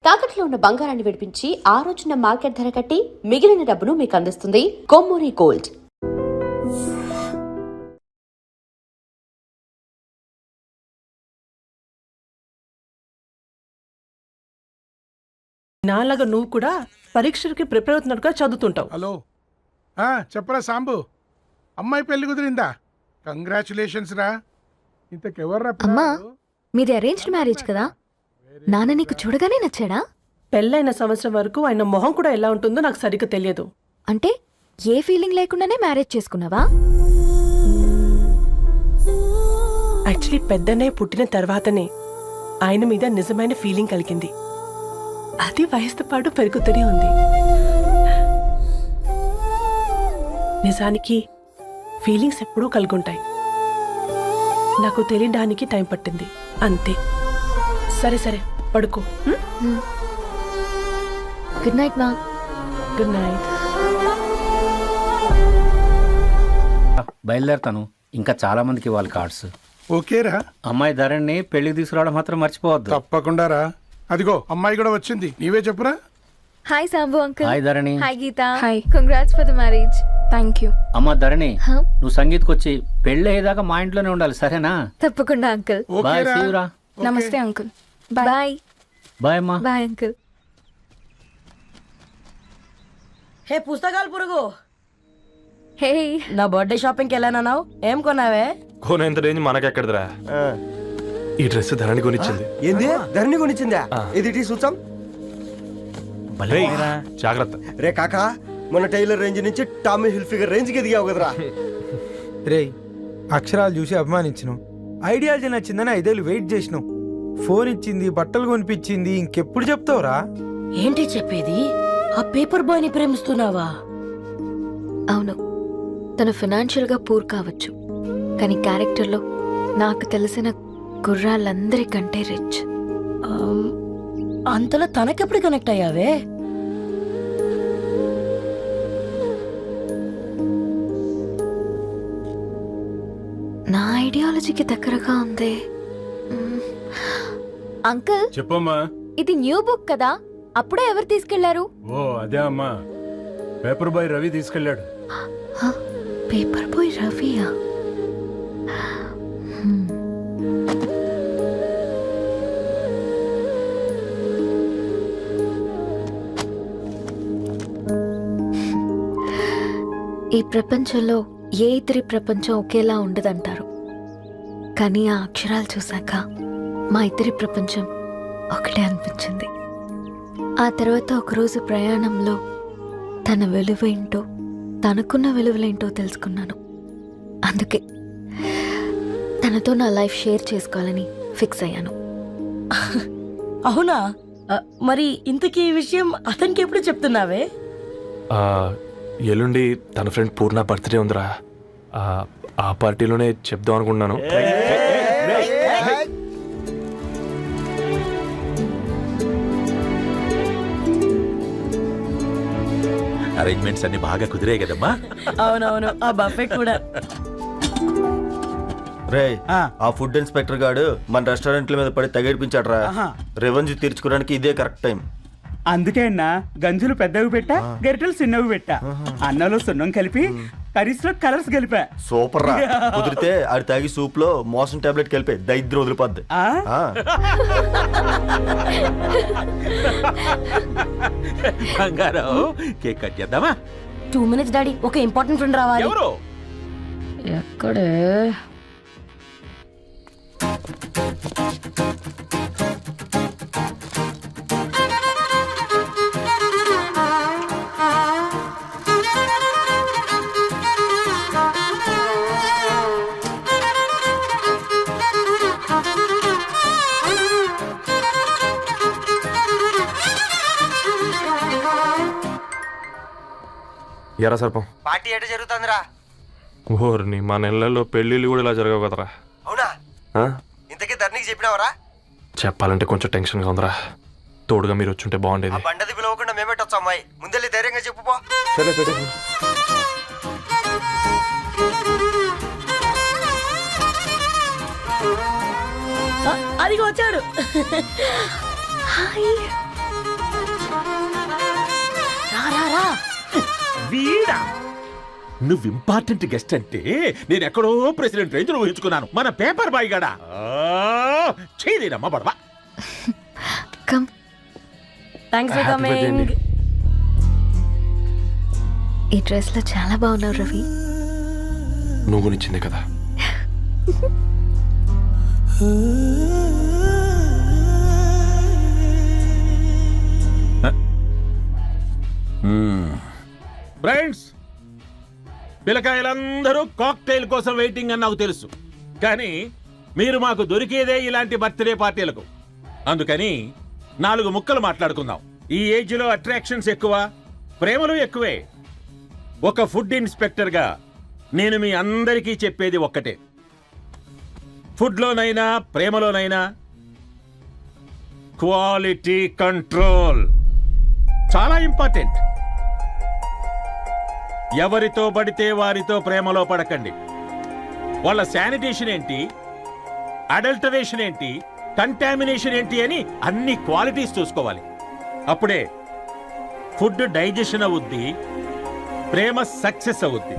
తాకట్లో ఉన్న బంగారాన్ని విడిపించి ఆ రోజున మార్కెట్ ధర కట్టి మిగిలిన డబ్బును మీకు అందిస్తుంది కొమ్మూరి గోల్డ్. నాలాగా నువ్వు కూడా పరీక్షలకి ప్రిపేర్ అవుతున్నట్టుగా చదువుతుంటావు. హలో చెప్పరా సాంబు, అమ్మాయి పెళ్లి కుదిరిందా? కంగ్రాచులేషన్స్ రా. ఇంతకెవర్రా? అమ్మా, మీది అరేంజ్డ్ మ్యారేజ్ కదా? నాన్న నీకు చూడగానే నచ్చాడా? పెళ్ళైన సంవత్సరం వరకు ఆయన మొహం కూడా ఎలా ఉంటుందో నాకు సరిగ్గా తెలియదు. అంటే ఏ ఫీలింగ్ లేకుండానే మ్యారేజ్ చేసుకున్నావా? యాక్చువల్లీ పెద్దనే పుట్టిన తర్వాతనే ఆయన మీద నిజమైన ఫీలింగ్ కలిగింది. అది వయసుతో పాటు పెరుగుతూనే ఉంది. నిజానికి ఫీలింగ్స్ ఎప్పుడూ కలుగుంటాయి. నాకు తెలియడానికి టైం పట్టింది అంతే. సరే సరే పడుకో. గుడ్ నైట్ మా. Good night. బయలుదేరుతాను. ఇంకా చాలా మందికి ఇవ్వాలి కార్డ్స్. ఓకేరా. అమ్మాయి ధరణి పెళ్లికి తీసుకురావడం మాత్రం మర్చిపోవద్దు. తప్పకుండా రా. అదిగో అమ్మాయి కూడా వచ్చింది. నీవే చెప్పురా. Hi Sambu uncle. Hi Dharani. Hi Geetha. Hi. Congrats for the marriage. Thank you. అమ్మ ధరణి, నువ్వు సంగీత్కి వచ్చి పెళ్లి అయ్యేదాకా మా ఇంట్లోనే ఉండాలి, సరేనా? తప్పకుండా అంకుల్. బాయ్. సీవురా. నమస్తే అంకుల్. బాయ్. బాయ్ అమ్మా. Bye uncle. హే పుస్తకాలు పురుగు, హే నా బర్త్డే షాపింగ్కి వెళ్ళానన్నావు, ఏం కొన్నావే? కొనేంత రేంజ్ మనకెక్కడదిరా. ఈ డ్రెస్ ధరణి కొనిచ్చింది. ఏంది? ధరణి కొనిచ్చిందా? ఇది చూసాం. జాగ్రత్త రే కాకా, మన టైలర్ రేంజ్ నుంచి టామీ హిల్ఫిగర్ రేంజ్ కి ఎదిగావు కదరా. రే, అక్షరాలు చూసి అభిమానించను, ఐడియాలజీ నచ్చిందని 5 ఏళ్ళు వెయిట్ చేసినావు. ఫోన్ ఇచ్చింది, బట్టలు కొనిపించింది, ఇంకెప్పుడు చెప్తావురా? ఏంటి చెప్పేది? ఆ పేపర్ బాయ్ ని ప్రేమిస్తున్నావా? అవును, తను ఫైనాన్షియల్ గా పూర్ కావచ్చు, కానీ క్యారెక్టర్లో నాకు తెలిసిన కుర్రాళ్ళందరికంటే రిచ్. అంతలో తనకెప్పుడు కనెక్ట్ అయ్యావే? నా ఐడియాలజీకి దగ్గరగా ఉంది. అంకుల్ చెప్పమ్మా. ఇది న్యూ బుక్ కదా, అప్పుడే ఎవరు తీసుకెళ్లారు? ఓ అదే అమ్మా, పేపర్ బాయ్ రవి తీసుకెళ్ళాడు. పేపర్ బాయ్ రవియా? ఈ ప్రపంచంలో ఏ ఇద్దరి ప్రపంచం ఒకేలా ఉండదంటారు, కానీ ఆ అక్షరాలు చూశాక మా ఇద్దరి ప్రపంచం ఒకటే అనిపించింది. ఆ తర్వాత ఒకరోజు ప్రయాణంలో తన విలువేంటో, తనకున్న విలువలేంటో తెలుసుకున్నాను. అందుకే తనతో నా లైఫ్ షేర్ చేసుకోవాలని ఫిక్స్ అయ్యాను. అవునా? మరి ఇంతకీ ఈ విషయం అతనికి ఎప్పుడు చెప్తున్నావే? ఎల్లుండి తన ఫ్రెండ్ పూర్ణ బర్త్డే ఉందిరా. ఆ పార్టీలోనే చెప్దాం అనుకున్నాను. అరేంజ్మెంట్స్ అన్ని బాగా కుదిరే కదమ్మా. అవునవును, ఆ బఫే కూడా. రే, ఆ ఫుడ్ ఇన్స్పెక్టర్ గాడు మన రెస్టారెంట్ల మీద పడి తగేడిపించాడు రా. రెవెన్యూ తీర్చుకోవడానికి ఇదే కరెక్ట్ టైం. అందుకే అన్నా గంజులు పెద్దవి పెట్టా, గరిటెలు చిన్నవి పెట్టా, అన్నంలో సున్నం కలిపి కర్రీస్ లో కలర్స్ కలిపా. సూపర్ రా. కుదిరితే ఆడి తాగి సూప్ లో మోషన్ టాబ్లెట్ కలిపే దైద్యం వదిలిపోద్ది. బంగారం, కేక్ కట్ చేద్దామా? 2 minutes డాడీ, ఒక ఇంపార్టెంట్ ఫ్రెండ్ రావాలి. ఎవరు? ఎక్కడే? ఎరా సర్పం, పార్టీ ఎట జరుగుతుందిరా? ఓర్ని మా నెలల్లో పెళ్ళిళ్ళు కూడా ఇలా జరగవు కదరా. అవునా? ఇంతకీ ధరణికి చెప్పినావరా? చెప్పాలంటే కొంచెం టెన్షన్గా ఉందిరా. తోడుగా మీరు వచ్చుంటే బాగుండేది. బండది పిలవకుండా మేమేటొచ్చా అమ్మాయి? ముందెళ్ళి ధైర్యంగా చెప్పుపో. సరే పెట్టే. అదిగో వచ్చాడు. హాయ్. నువ్వు ఇంపార్టెంట్ గెస్ట్ అంటే నేను ఎక్కడో ప్రెసిడెంట్ రేంజ్ ఊహించుకున్నాను. మన పేపర్ బాయ్ గడా చేయలేదమ్మా బడవా. Come. Thanks for Happy birthday coming. అండి. ఈ డ్రెస్ లో చాలా బాగున్నావు రవి. నువ్వు గురించిందే కదా. ఫ్రెండ్స్, పిల్లకాయలందరూ కాక్టైల్ కోసం వెయిటింగ్ అని నాకు తెలుసు. కానీ మీరు మాకు దొరికేదే ఇలాంటి బర్త్డే పార్టీలకు. అందుకని 4 ముక్కలు మాట్లాడుకుందాం. ఈ ఏజ్ లో అట్రాక్షన్స్ ఎక్కువ, ప్రేమలు ఎక్కువే. ఒక ఫుడ్ ఇన్స్పెక్టర్ గా నేను మీ అందరికీ చెప్పేది ఒక్కటే, ఫుడ్లోనైనా ప్రేమలోనైనా క్వాలిటీ కంట్రోల్ చాలా ఇంపార్టెంట్. ఎవరితో పడితే వారితో ప్రేమలో పడకండి. వాళ్ళ శానిటేషన్ ఏంటి, అడల్టరేషన్ ఏంటి, కంటామినేషన్ ఏంటి అని అన్ని క్వాలిటీస్ చూసుకోవాలి. అప్పుడే ఫుడ్ డైజెషన్ అవుద్ది, ప్రేమ సక్సెస్ అవుద్ది.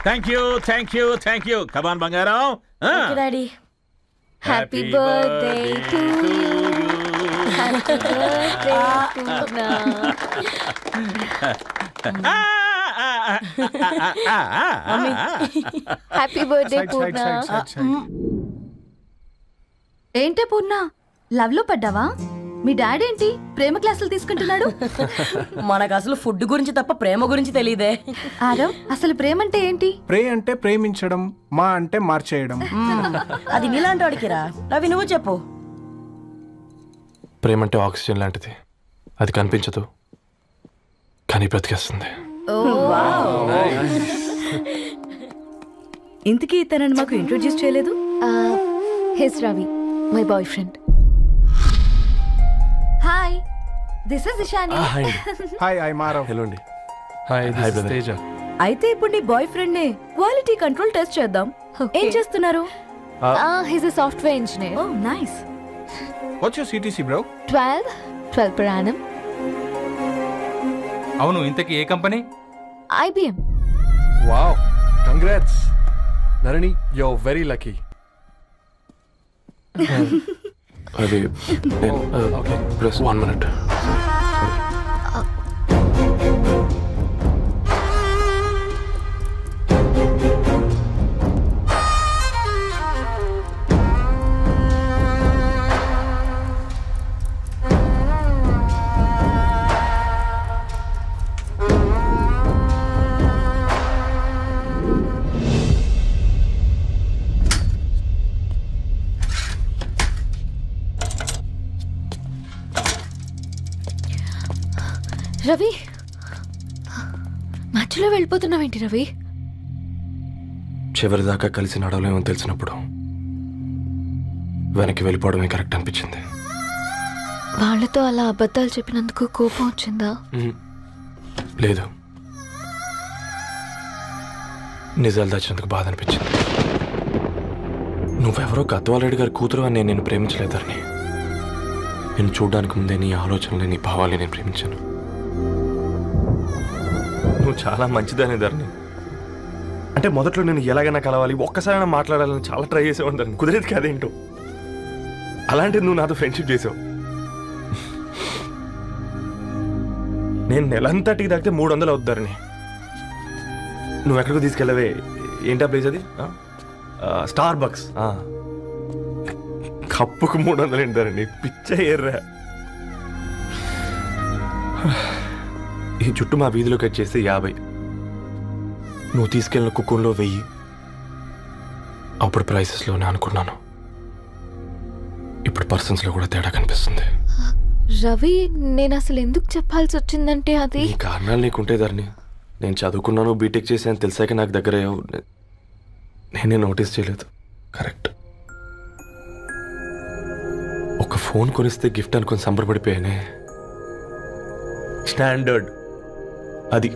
Thank you, thank you, thank you. Come on బంగారం. Daddy. Happy birthday to you. Happy birthday Purna. Happy birthday Purna. ఏంటే పూర్ణ, లవ్ లో పడ్డావా? మీ డాడీ ఏంటి ప్రేమ క్లాసులు తీసుకుంటున్నాడు? మనకు అసలు ఫుడ్ గురించి తప్ప ప్రేమ గురించి తెలియదే. ఆరవ్, అసలు ప్రేమ అంటే ఏంటి? ప్రే అంటే ప్రేమించడం, మా అంటే మార్చేయడం. అది నీలాంటి వాడికిరా. రవి నువ్వు చెప్పు. ప్రేమ అంటే ఆక్సిజన్ లాంటిది. అది కనిపించదు కానీ బ్రతికేస్తుంది. ఇంతకీ తనని మాకు ఇంట్రొడ్యూస్ చేయలేదు. He's Ravi, my boyfriend. Hi, this is Ishani. Hi hi, I Maarav. Hello అండి. Hi brother. తేజ. అయితే ఇప్పుడు నీ బాయ్ ఫ్రెండ్ నే క్వాలిటీ కంట్రోల్ టెస్ట్ చేద్దాం. ఏం చేస్తున్నారు? He's a software engineer. Oh nice. What's your CTC bro? 12 per annum. అవును, ఇంతకీ ఏ company? IBM. Wow, congrats Narani, you are very lucky. అది ఓకే, ప్లస్ 1 minute. రవి, మధ్యలో వెళ్ళిపోతున్నావేంటి రవి? చివరిదాకా కలిసి నడవలేమో తెలిసినప్పుడు వెనక్కి వెళ్ళిపోవడమే కరెక్ట్ అనిపించింది. వాళ్ళతో అలా అబద్ధాలు చెప్పినందుకు కోపం వచ్చిందా? లేదు, నిజాలు దాచినందుకు బాధ అనిపించింది. నువ్వెవరో గద్వాలరెడ్డి గారి కూతురు అని నేను ప్రేమించలేదని. నేను చూడడానికి ముందే నీ ఆలోచనలు, నీ భావాలని నేను ప్రేమించాను. నువ్వు చాలా మంచిదనే ధరణి. అంటే మొదట్లో నేను ఎలాగైనా కలవాలి, ఒక్కసారైనా మాట్లాడాలని చాలా ట్రై చేసేవాడిని ధరణి. కుదిరేది కాదేంటో. అలాంటిది నువ్వు నాతో ఫ్రెండ్షిప్ చేసావు. నేను నెలంతటికి దాకితే 300 అవుతారని. నువ్వు ఎక్కడికి తీసుకెళ్ళవే? ఏంటా ప్లేస్ అది? Star bucks. కప్పుకు 300 ఏంటారండి, పిచ్చ ఎర్రా. ఈ చుట్టూ మా వీధిలో కట్ చేస్తే 50. నువ్వు తీసుకెళ్ళిన కుక్కర్లో 1000. అప్పుడు ప్రైసెస్లోనే అనుకున్నాను, ఇప్పుడు పర్సన్స్లో కూడా తేడా కనిపిస్తుంది. రవి, నేను అసలు ఎందుకు చెప్పాల్సి వచ్చిందంటే అది ఈ కారణాలు నీకుంటే ధరణి. నేను చదువుకున్నాను, బీటెక్ చేశాను తెలిసాక నాకు దగ్గర అయ్యావు. నేనే నోటీస్ చేయలేదు. కరెక్ట్. ఒక ఫోన్ కొనిస్తే గిఫ్ట్ అనుకుని సంబరపడిపోయానే. స్టాండర్డ్ అది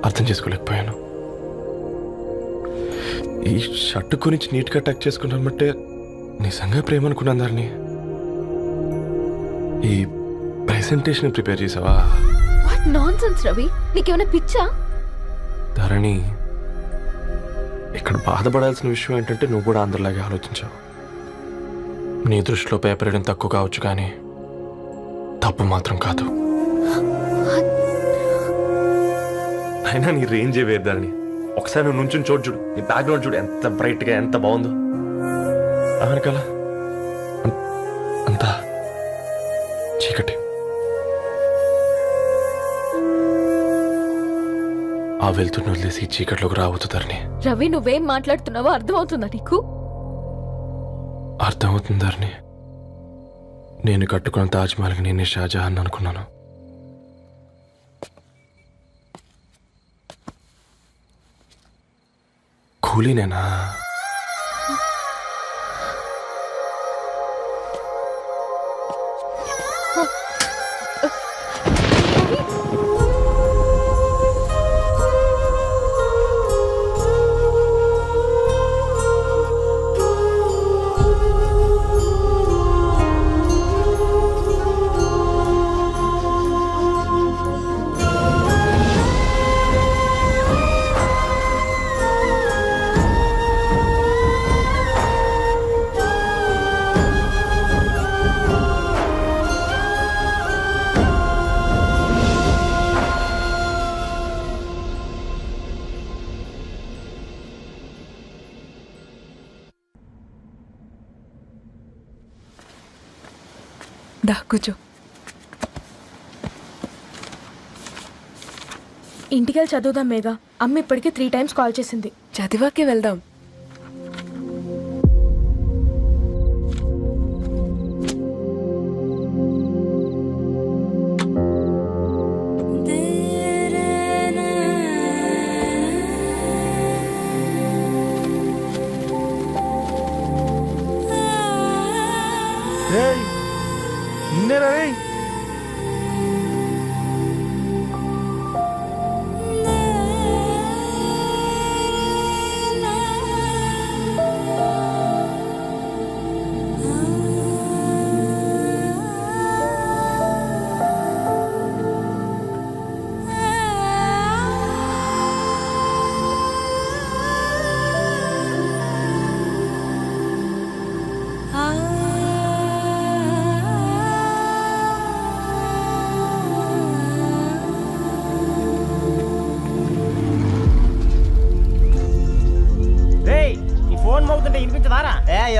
అర్థం చేసుకోలేకపోయాను. ఈ షర్టు గురించి నీట్గా టచ్ చేసుకున్నామంటే నిజంగా ప్రేమ అనుకున్నాను దాన్ని. ఈ ప్రెజెంటేషన్ ప్రిపేర్ చేసావా? What? నాన్సెన్స్ రవి, నీకేమైనా పిచ్చా? ధరణి, ఇక్కడ బాధపడాల్సిన విషయం ఏంటంటే నువ్వు కూడా అందరిలాగే ఆలోచించావు. నీ దృష్టిలో పేపర్ వేయడం తక్కువ కావచ్చు, కానీ తప్పు మాత్రం కాదు. అయినా నీ రేంజే వేరు ధరణి. ఒకసారి నువ్వు నుంచుని చూడు, నీ బ్యాక్గ్రౌండ్ చూడు ఎంత బ్రైట్గా, ఎంత బాగుందో. వెనకాల అంతా చీకటి. ఆ వెళ్తున్న వదిలేసి చీకట్లోకి రావద్దు ధరణి. రవి, నువ్వేం మాట్లాడుతున్నావో అర్థమవుతుందా నీకు? అర్థమవుతుంది ధరణి. నేను కట్టుకున్న తాజ్మహల్కి నేనే షాజహాన్ అనుకున్నాను. కూలీనేనా? దా కూర్చో. ఇంటికెళ్ళి చదువుదాం మేఘా. అమ్మ ఇప్పటికే 3 times కాల్ చేసింది. చదివాకే వెళ్దాం. రేయ్, నిన్నేరా రేయ్?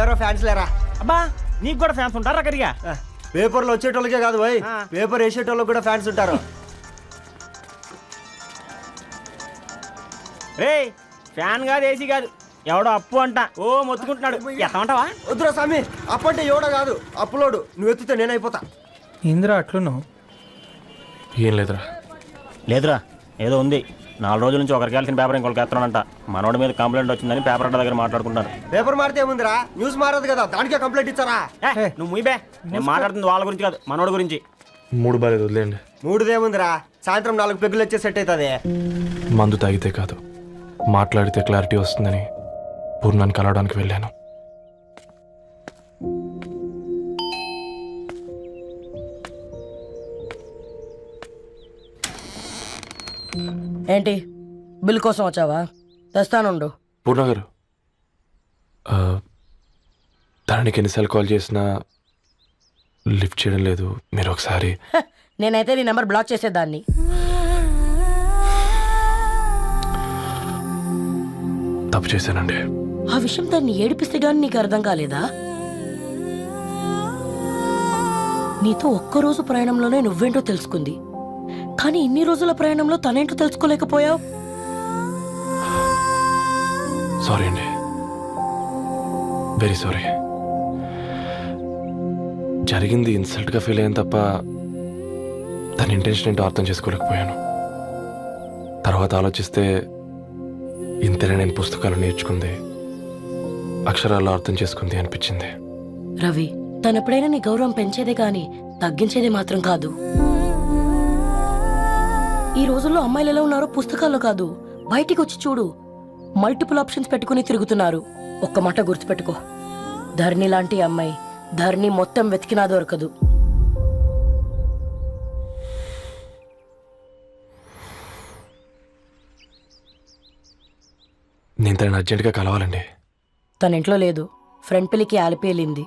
ఎవరో ఫ్యాన్స్ లేరా? అబ్బా, నీకు కూడా ఫ్యాన్స్ ఉంటారా? కరిగా పేపర్లో వచ్చేటోళ్ళకే కాదు పోయి, పేపర్ వేసేటోళ్ళకి కూడా ఫ్యాన్స్ ఉంటారు. రే, ఫ్యాన్ కాదు, ఏసీ కాదు, ఎవడో అప్పు అంట ఓ మొత్తుకుంటున్నాడు. ఎత్తమంటావా? వద్దురా స్వామి, అప్పంటే ఎవడో కాదు, అప్పులోడు. నువ్వు ఎత్తుతే నేనైపోతా. ఇంద్రా అట్లున్నావు? ఏం లేదురా. లేదురా, ఏదో ఉంది. 4 రోజుల నుంచి ఒకరికి వెళ్ళిన పేపర్ ఇంకొకరికి ఎత్తనంట. మనోడి మీద కంప్లైంట్ వచ్చిందని పేపర్ అడ్డ దగ్గర మాట్లాడుకుంటారు. పేపర్ మారితే ఏముందిరా, న్యూస్ మారదు కదా, దానికే కంప్లైంట్ ఇచ్చారా? నువ్వు ముయ్యబే, నేను మాట్లాడుతుంది వాళ్ళ గురించి కాదు, మనోడి గురించి. 3 బాలేదు, వదిలేండి. 3దేముందిరా, సాయంత్రం 4 పెగ్గులు వచ్చే సెట్ అవుతుంది. మందు తాగితే కాదు, మాట్లాడితే క్లారిటీ వస్తుందని పూర్ణాన్ని కలవడానికి వెళ్ళాను. ఏంటి, బిల్ కోసం వచ్చావా? తెస్తానుండు. పూర్ణ గారు, దానికి ఎన్నిసార్లు కాల్ చేసినా లిఫ్ట్ చేయడం లేదు. మీరు ఒకసారి. నేనైతే నీ నెంబర్ బ్లాక్ చేసేదాన్ని. తప్పు చేశానండి. ఆ విషయం తన్ని ఏడిపిస్తే గానీ నీకు అర్థం కాలేదా? నీతో ఒక్కరోజు ప్రయాణంలోనే నువ్వేంటో తెలుసుకుంది, కానీ ఇన్ని రోజుల ప్రయాణంలో తనేంటో తెలుసుకోలేకపోయావు. సారీ అండి, వెరీ సారీ. జరిగింది ఇన్సల్ట్గా ఫీల్ అయ్యాను తప్ప తన ఇంటెన్షన్ ఏంటో అర్థం చేసుకోలేకపోయాను. తర్వాత ఆలోచిస్తే ఇంతనే నేను పుస్తకాలు నేర్చుకుంది, అక్షరాల్లో అర్థం చేసుకుంది అనిపించింది. రవి, తనెప్పుడైనా నీ గౌరవం పెంచేదే కానీ తగ్గించేదే మాత్రం కాదు. ఈ రోజుల్లో అమ్మాయిలు ఎలా ఉన్నారో పుస్తకాల్లో కాదు, బయటికి వచ్చి చూడు. మల్టిపుల్ ఆప్షన్స్ పెట్టుకుని తిరుగుతున్నారు. ఒక్క మాట గుర్తుపెట్టుకో, ధరణి లాంటి అమ్మాయి ధరణి మొత్తం వెతికినా దొరకదు. నేను తనని అర్జెంటుగా కలవాలండి. తన ఇంట్లో లేదు, ఫ్రెండ్ పెళ్లికి ఆలిపి వెళ్ళింది.